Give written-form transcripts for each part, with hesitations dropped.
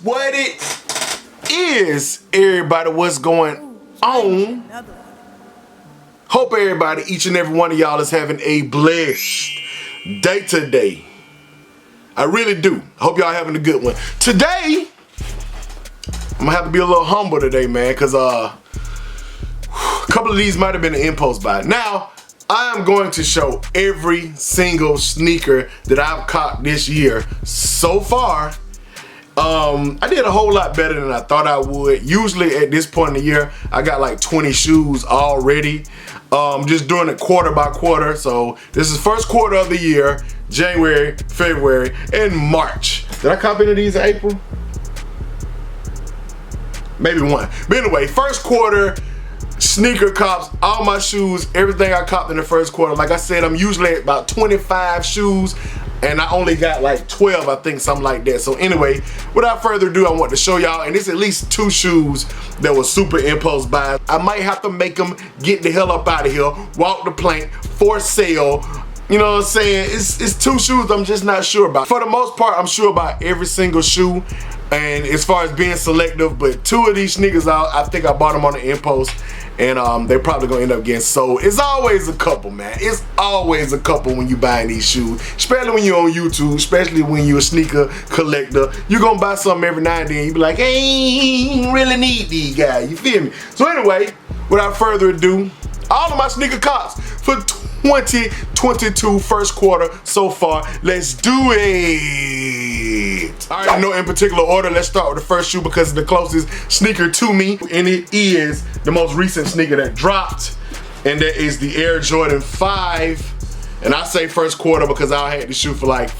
What it is, everybody, what's going on? Hope everybody, each and every one of y'all is having a blessed day today. I really do. Hope y'all having a good one. Today, I'm gonna have to be a little humble today, man, because a couple of these might have been an impulse buy. Now, I am going to show every single sneaker that I've caught this year so far. I did a whole lot better than I thought I would. Usually at this point in the year, I got like 20 shoes already. Just doing it quarter by quarter. So this is first quarter of the year, January, February, and March. Did I cop any of these in April? Maybe one. But anyway, first quarter, sneaker cops, all my shoes, everything I copped in the first quarter. Like I said, I'm usually at about 25 shoes. And I only got like 12, I think, something like that. So anyway, without further ado, I want to show y'all, and it's at least 2 shoes that were super impulse buys. I might have to make them get the hell up out of here, walk the plank, for sale. You know what I'm saying? It's 2 shoes I'm just not sure about. For the most part, I'm sure about every single shoe, and as far as being selective, but 2 of these sneakers, I think I bought them on the impulse. And they're probably gonna end up getting sold. It's always a couple, man. It's always a couple when you buying these shoes, especially when you're on YouTube, especially when you're a sneaker collector. You're gonna buy something every now and then. You be like, hey, I really need these guys. You feel me? So anyway, without further ado, all of my sneaker cops for 2022 first quarter so far. Let's do it. All right, no in particular order. Let's start with the first shoe because it's the closest sneaker to me, and it is the most recent sneaker that dropped, and that is the Air Jordan 5. And I say first quarter because I had the shoe for like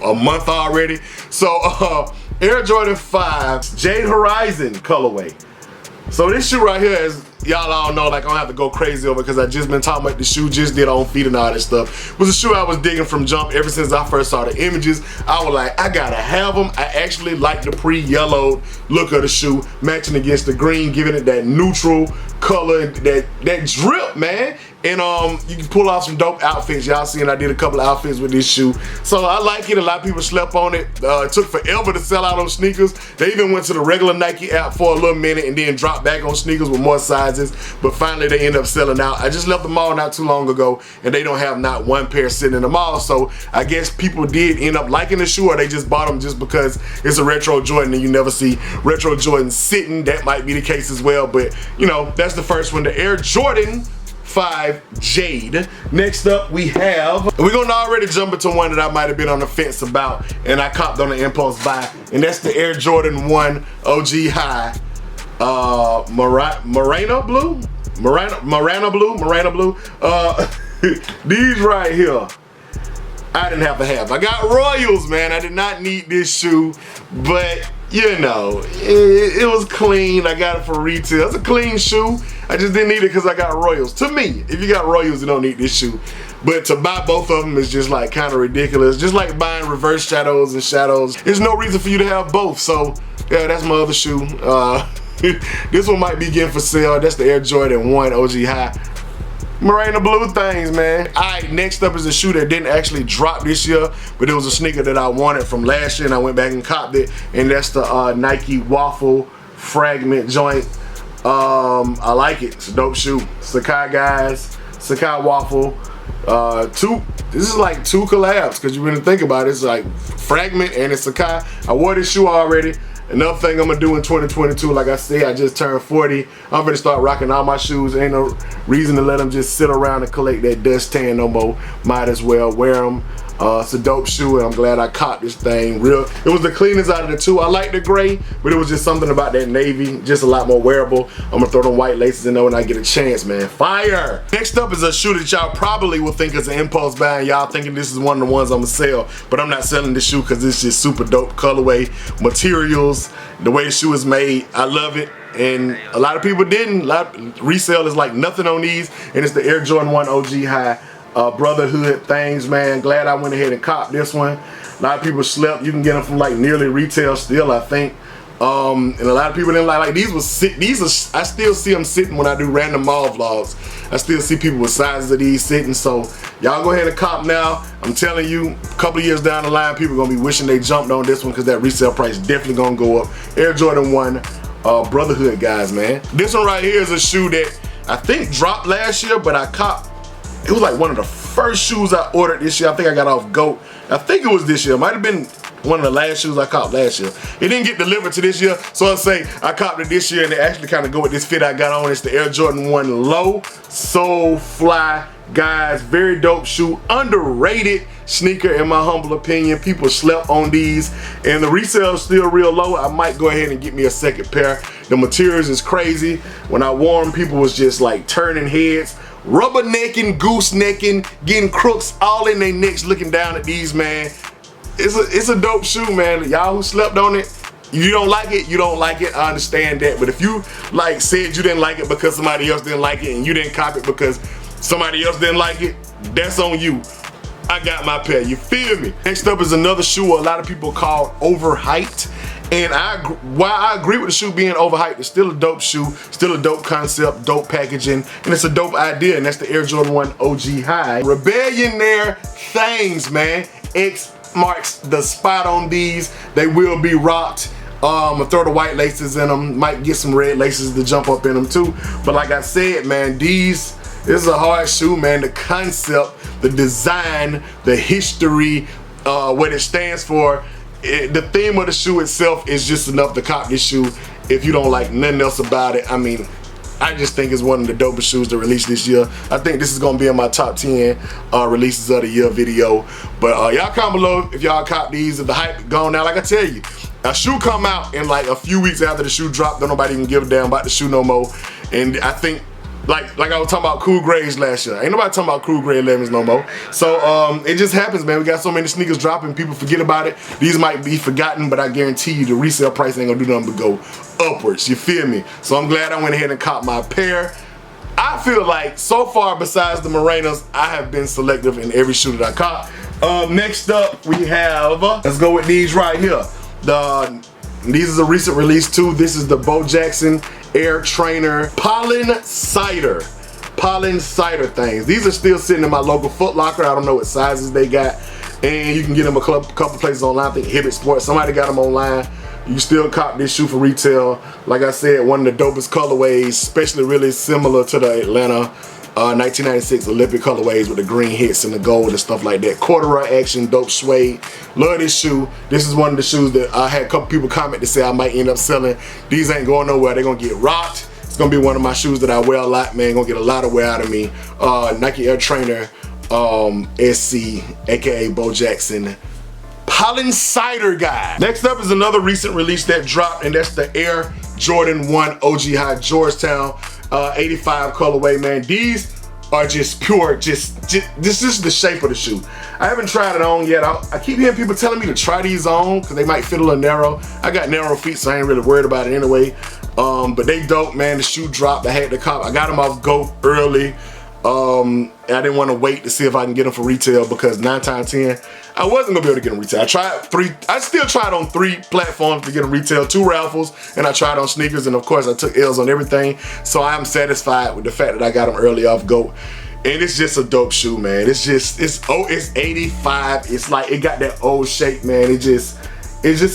a month already. So Air Jordan 5 Jade Horizon colorway. So this shoe right here is, y'all all know, like I don't have to go crazy over because I just been talking about the shoe, just did on feet and all that stuff. It was a shoe I was digging from jump ever since I first saw the images. I was like, I gotta have them. I actually like the pre-yellowed look of the shoe, matching against the green, giving it that neutral color, that drip, man. And you can pull off some dope outfits. Y'all seen I did a couple of outfits with this shoe. So I like it. A lot of people slept on it. It took forever to sell out on sneakers. They even went to the regular Nike app for a little minute and then dropped back on sneakers with more sizes. But finally they end up selling out. I just left the mall not too long ago and they don't have not one pair sitting in the mall. So I guess people did end up liking the shoe, or they just bought them just because it's a retro Jordan and you never see retro Jordan sitting. That might be the case as well. But you know, that's the first one, the Air Jordan 5 Jade. Next up we have, we're gonna already jump into one that I might have been on the fence about and I copped on the impulse buy, and that's the Air Jordan 1 OG High Moreno blue. These right here I didn't have to have. I got Royals, man. I did not need this shoe, but you know, it was clean. I got it for retail. It's a clean shoe. I just didn't need it because I got Royals. To me, if you got Royals, you don't need this shoe. But to buy both of them is just like kind of ridiculous. Just like buying reverse shadows and shadows. There's no reason for you to have both. So yeah, that's my other shoe. This one might be getting for sale. That's the Air Jordan 1 OG High. Moreno blue things, man. Alright, next up is a shoe that didn't actually drop this year, but it was a sneaker that I wanted from last year and I went back and copped it, and that's the Nike Waffle Fragment joint. I like it. It's a dope shoe. Sakai guys, Sakai Waffle. This is like 2 collabs because you really think about it. It's like Fragment and it's Sakai. I wore this shoe already. Another thing I'm gonna do in 2022, like I said, I just turned 40. I'm gonna start rocking all my shoes. Ain't no reason to let them just sit around and collect that dust tan no more. Might as well wear them. It's a dope shoe, and I'm glad I caught this thing. It was the cleanest out of the 2. I like the gray, but it was just something about that navy, just a lot more wearable. I'm gonna throw them white laces in there when I get a chance, man. Fire! Next up is a shoe that y'all probably will think is an impulse buy, and y'all thinking this is one of the ones I'm gonna sell, but I'm not selling this shoe because it's just super dope colorway, materials, the way the shoe is made. I love it. And a lot of people didn't. Resale is like nothing on these, and it's the Air Jordan 1 OG High. Brotherhood things, man. Glad I went ahead and copped this one. A lot of people slept. You can get them from like nearly retail still, I think. And a lot of people didn't like these was sit. These are I still see them sitting when I do random mall vlogs. I still see people with sizes of these sitting. So y'all go ahead and cop now. I'm telling you, a couple of years down the line, people are gonna be wishing they jumped on this one because that resale price definitely gonna go up. Air Jordan 1 Brotherhood, guys, man. This one right here is a shoe that I think dropped last year, but I copped. It was like one of the first shoes I ordered this year. I think I got off GOAT. I think it was this year. Might have been one of the last shoes I copped last year. It didn't get delivered to this year, so I'll say I copped it this year, and it actually kind of go with this fit I got on. It's the Air Jordan 1 Low. So fly, guys. Very dope shoe. Underrated sneaker in my humble opinion. People slept on these, and the resale is still real low. I might go ahead and get me a second pair. The materials is crazy. When I wore them, people was just like turning heads. Rubbernecking, goosenecking, getting crooks all in their necks looking down at these, man. It's a dope shoe, man. Y'all who slept on it, you don't like it, you don't like it. I understand that. But if you like said you didn't like it because somebody else didn't like it and you didn't cop it because somebody else didn't like it, that's on you. I got my pair, you feel me? Next up is another shoe a lot of people call overhyped. And while I agree with the shoe being overhyped, it's still a dope shoe, still a dope concept, dope packaging, and it's a dope idea, and that's the Air Jordan 1 OG High. Rebellion there, things, man. X marks the spot on these. They will be rocked. I'll throw the white laces in them, might get some red laces to jump up in them too. But like I said, man, this is a hard shoe, man. The concept, the design, the history, what it stands for, the theme of the shoe itself is just enough to cop this shoe if you don't like nothing else about it. I mean, I just think it's one of the dopest shoes to release this year. I think this is gonna be in my top 10 releases of the year video. But y'all comment below if y'all cop these, if the hype gone now. Like I tell you, a shoe come out in like a few weeks after the shoe dropped, don't nobody even give a damn about the shoe no more. And I think, like I was talking about cool grays last year. Ain't nobody talking about cool gray 11s no more. So it just happens, man. We got so many sneakers dropping, people forget about it. These might be forgotten, but I guarantee you the resale price ain't gonna do nothing but go upwards. You feel me? So I'm glad I went ahead and caught my pair. I feel like so far, besides the Morenas, I have been selective in every shoe that I caught. Next up, we have, let's go with these right here. These is a recent release too. This is the Bo Jackson Air Trainer Pollen Cider. Pollen Cider things. These are still sitting in my local Foot Locker. I don't know what sizes they got. And you can get them a couple places online. I think Hibbett Sports, somebody got them online. You still cop this shoe for retail. Like I said, one of the dopest colorways, especially really similar to the Atlanta 1996 Olympic colorways with the green hits and the gold and stuff like that. Corduroy action, dope suede. Love this shoe. This is one of the shoes that I had a couple people comment to say I might end up selling. These ain't going nowhere. They're gonna get rocked. It's gonna be one of my shoes that I wear a lot, man. Gonna get a lot of wear out of me. Nike Air Trainer SC, aka Bo Jackson Pollen Cider guy. Next up is another recent release that dropped, and that's the Air Jordan 1 OG High Georgetown 85 colorway, man. These are just pure, this is the shape of the shoe. I haven't tried it on yet. I keep hearing people telling me to try these on because they might fit a little narrow. I got narrow feet, so I ain't really worried about it anyway. But they dope, man. The shoe dropped. I had to cop. I got them off GOAT early. I didn't want to wait to see if I can get them for retail because 9 times 10, I wasn't gonna be able to get them retail. I still tried on 3 platforms to get them retail, 2 raffles, and I tried on sneakers, and of course I took L's on everything. So I'm satisfied with the fact that I got them early off GOAT. And it's just a dope shoe, man. It's 85. It's like, it got that old shape, man. It's just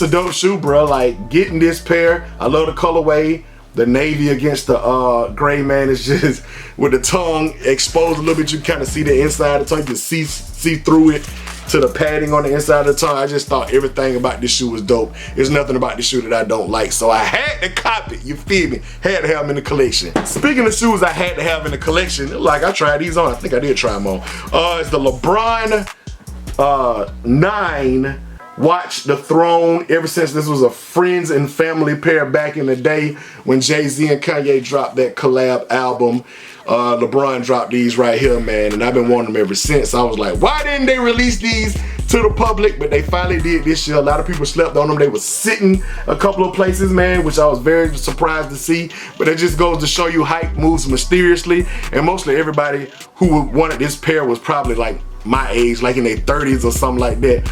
a dope shoe, bro. Like, getting this pair, I love the colorway. The navy against the gray, man, is just, with the tongue exposed a little bit, you kind of see the inside of the tongue. You can see through it to the padding on the inside of the tongue. I just thought everything about this shoe was dope. There's nothing about this shoe that I don't like, so I had to cop it, you feel me? Had to have them in the collection. Speaking of shoes I had to have in the collection, like I tried these on. I think I did try them on. It's the Lebron 9 Watch the Throne. Ever since this was a friends and family pair back in the day when Jay-Z and Kanye dropped that collab album, LeBron dropped these right here, man, and I've been wanting them ever since. I was like, why didn't they release these to the public? But they finally did this year. A lot of people slept on them. They were sitting a couple of places, man, which I was very surprised to see. But it just goes to show you hype moves mysteriously, and mostly everybody who wanted this pair was probably like my age, like in their 30s or something like that.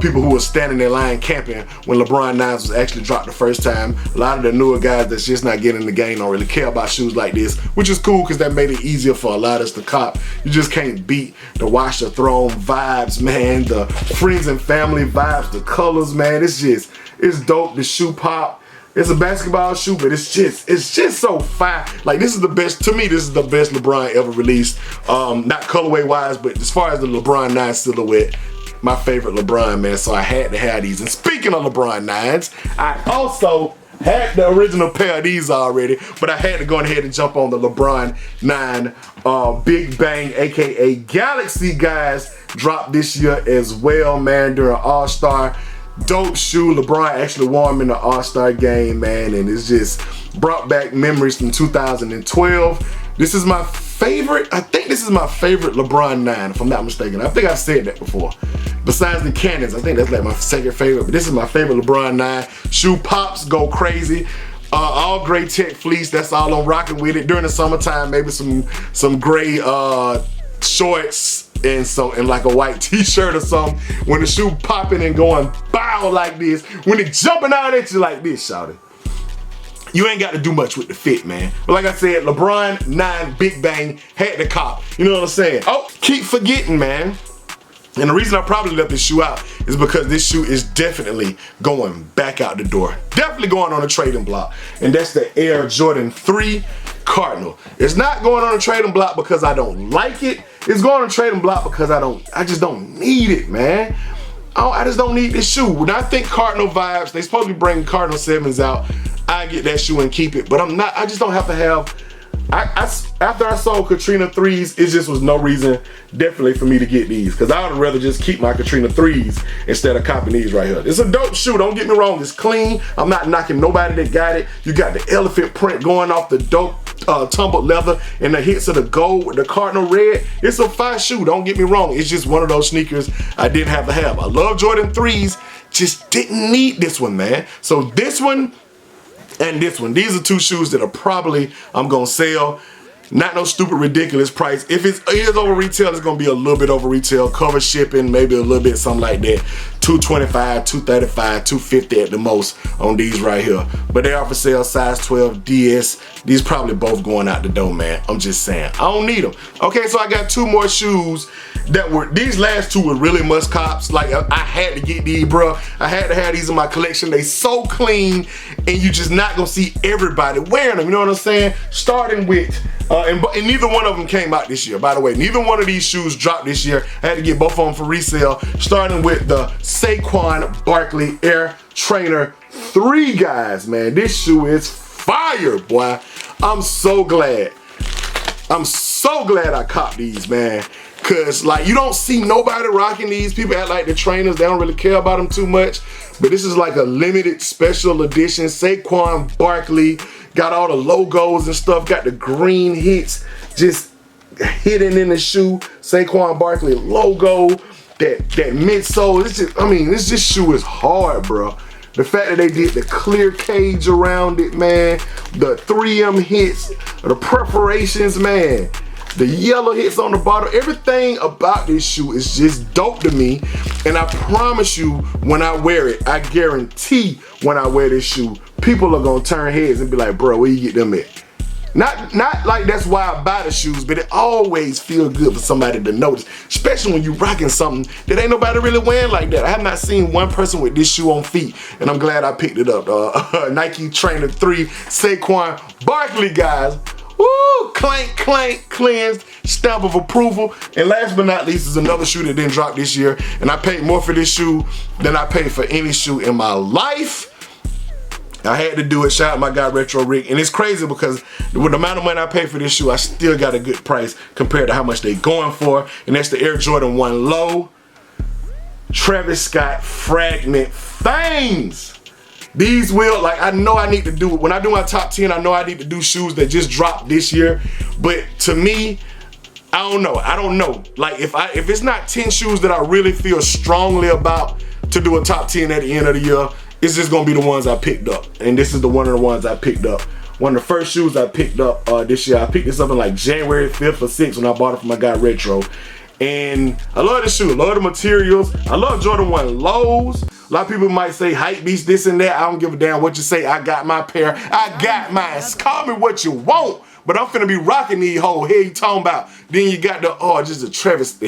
People who were standing in line camping when LeBron 9s was actually dropped the first time. A lot of the newer guys that's just not getting in the game don't really care about shoes like this, which is cool because that made it easier for a lot of us to cop. You just can't beat the Watch the Throne vibes, man, the friends and family vibes, the colors, man. It's dope. The shoe pop. It's a basketball shoe, but it's just so fire. Like, this is the best, to me, this is the best LeBron ever released. Not colorway wise, but as far as the LeBron 9 silhouette, my favorite LeBron, man. So I had to have these. And speaking of LeBron 9s, I also had the original pair of these already, but I had to go ahead and jump on the LeBron 9 Big Bang, aka Galaxy, guys. Dropped this year as well, man, during All-Star. Dope shoe. LeBron actually wore them in the All-Star game, man, and it's just brought back memories from 2012. This is my favorite, I think this is my favorite LeBron 9, if I'm not mistaken. I think I've said that before. Besides the Cannons, I think that's like my second favorite, but this is my favorite LeBron 9. Shoe pops, go crazy. All gray tech fleece, that's all I'm rocking with it. During the summertime, maybe some gray shorts, and like a white t-shirt or something. When the shoe popping and going bow like this, when it jumping out at you like this, shawty, you ain't got to do much with the fit, man. But like I said, LeBron 9 Big Bang had to cop. You know what I'm saying? Oh, keep forgetting, man. And the reason I probably left this shoe out is because this shoe is definitely going back out the door. Definitely going on a trading block. And that's the Air Jordan 3 Cardinal. It's not going on a trading block because I don't like it. It's going on a trading block because I just don't need it, man. I just don't need this shoe. When I think Cardinal vibes, they supposed to be bringing Cardinal 7s out. I get that shoe and keep it, but I just don't have to have. After I sold Katrina 3s, it just was no reason definitely for me to get these, because I would rather just keep my Katrina 3s instead of copying these right here. It's a dope shoe, don't get me wrong, it's clean. I'm not knocking nobody that got it. You got the elephant print going off the dope tumbled leather and the hits of the gold with the Cardinal red. It's a fine shoe, don't get me wrong. It's just one of those sneakers I didn't have to have. I love Jordan 3s, just didn't need this one, man. So this one and this one, these are two shoes that I'm gonna sell. Not no stupid ridiculous price. If it is over retail, it's gonna be a little bit over retail. Cover shipping, maybe a little bit, something like that. $225, $235, $250 at the most on these right here. But they are for sale, size 12 DS. These probably both going out the door, man. I'm just saying, I don't need them. Okay, so I got two more shoes these last two were really must cops. Like, I had to get these, bro. I had to have these in my collection. They so clean, and you just not gonna see everybody wearing them, you know what I'm saying? Starting with, and neither one of them came out this year, by the way. Neither one of these shoes dropped this year. I had to get both of them for resale. Starting with the Saquon Barkley Air Trainer 3, guys, man. This shoe is fire, boy. I'm so glad I copped these, man. Cause like, you don't see nobody rocking these. People act like the trainers, they don't really care about them too much. But this is like a limited special edition. Saquon Barkley, got all the logos and stuff, got the green hits just hidden in the shoe. Saquon Barkley logo, that midsole. This shoe is hard, bro. The fact that they did the clear cage around it, man. The 3M hits, the perforations, man. The yellow hits on the bottom. Everything about this shoe is just dope to me. And I promise you, when I wear it, I guarantee when I wear this shoe, people are gonna turn heads and be like, bro, where you get them at? Not like that's why I buy the shoes, but it always feels good for somebody to notice, especially when you rocking something that ain't nobody really wearing like that. I have not seen one person with this shoe on feet, and I'm glad I picked it up. Nike Trainer 3 Saquon Barkley, guys. Woo! Clank, clank, cleansed, stamp of approval. And last but not least is another shoe that didn't drop this year. And I paid more for this shoe than I paid for any shoe in my life. I had to do it. Shout out my guy Retro Rick. And it's crazy because with the amount of money I paid for this shoe, I still got a good price compared to how much they going for. And that's the Air Jordan 1 Low Travis Scott Fragment Fangs. These will, like, I know I need to do, when I do my top 10, I know I need to do shoes that just dropped this year. But to me, I don't know. Like, if it's not 10 shoes that I really feel strongly about to do a top 10 at the end of the year, it's just gonna be the ones I picked up. And this is one of the ones I picked up. One of the first shoes I picked up this year. I picked this up in like January 5th or 6th when I bought it from my guy Retro. And I love the shoe, I love the materials. I love Jordan 1 lows. A lot of people might say hype beats, this and that. I don't give a damn what you say. I got my pair. I got mine. Call me what you want. But I'm finna be rocking these hoes. Here you talking about. Then you got the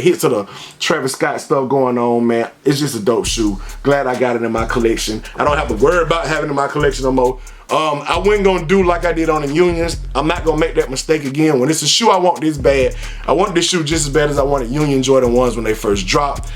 hits of the Travis Scott stuff going on, man. It's just a dope shoe. Glad I got it in my collection. I don't have to worry about having it in my collection no more. I wasn't gonna do like I did on the Unions. I'm not gonna make that mistake again. When it's a shoe I want this bad, I want this shoe just as bad as I wanted Union Jordan 1s when they first dropped.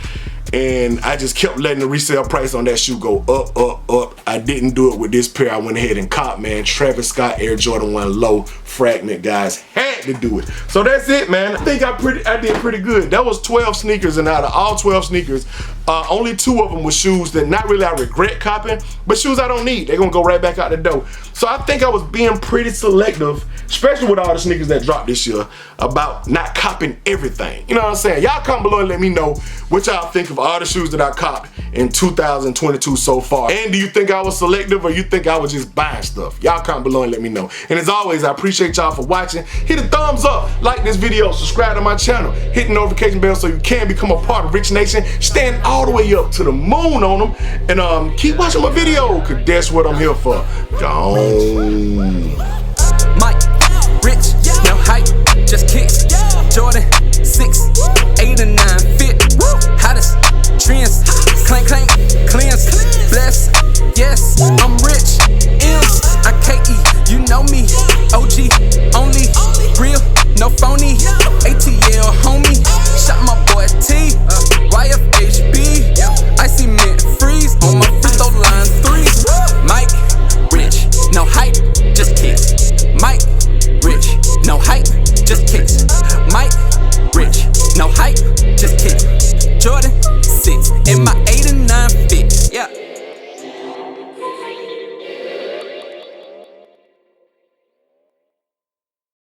And I just kept letting the resale price on that shoe go up, up, up. I didn't do it with this pair. I went ahead and copped, man. Travis Scott Air Jordan 1 low fragment, guys. Had to do it. So that's it, man. I think I did pretty good. That was 12 sneakers, and out of all 12 sneakers, only 2 of them were shoes that not really I regret copping, but shoes I don't need. They're gonna go right back out the door. So I think I was being pretty selective, especially with all the sneakers that dropped this year, about not copping everything. You know what I'm saying? Y'all comment below and let me know what y'all think of all the shoes that I copped in 2022 so far. And do you think I was selective, or you think I was just buying stuff? Y'all comment below and let me know. And as always, I appreciate y'all for watching. Hit a thumbs up, like this video, subscribe to my channel, hit the notification bell so you can become a part of Rich Nation. Stand all the way up to the moon on them, and keep watching my video, cause that's what I'm here for. Gone. Mike, rich, no hype, just kicks. Jordan, 6, 8 and 9 fit. Hottest trends, clank, clank, cleanse, bless. Yes, I'm rich. M-I-K-E, you know me. OG, only real, no phony.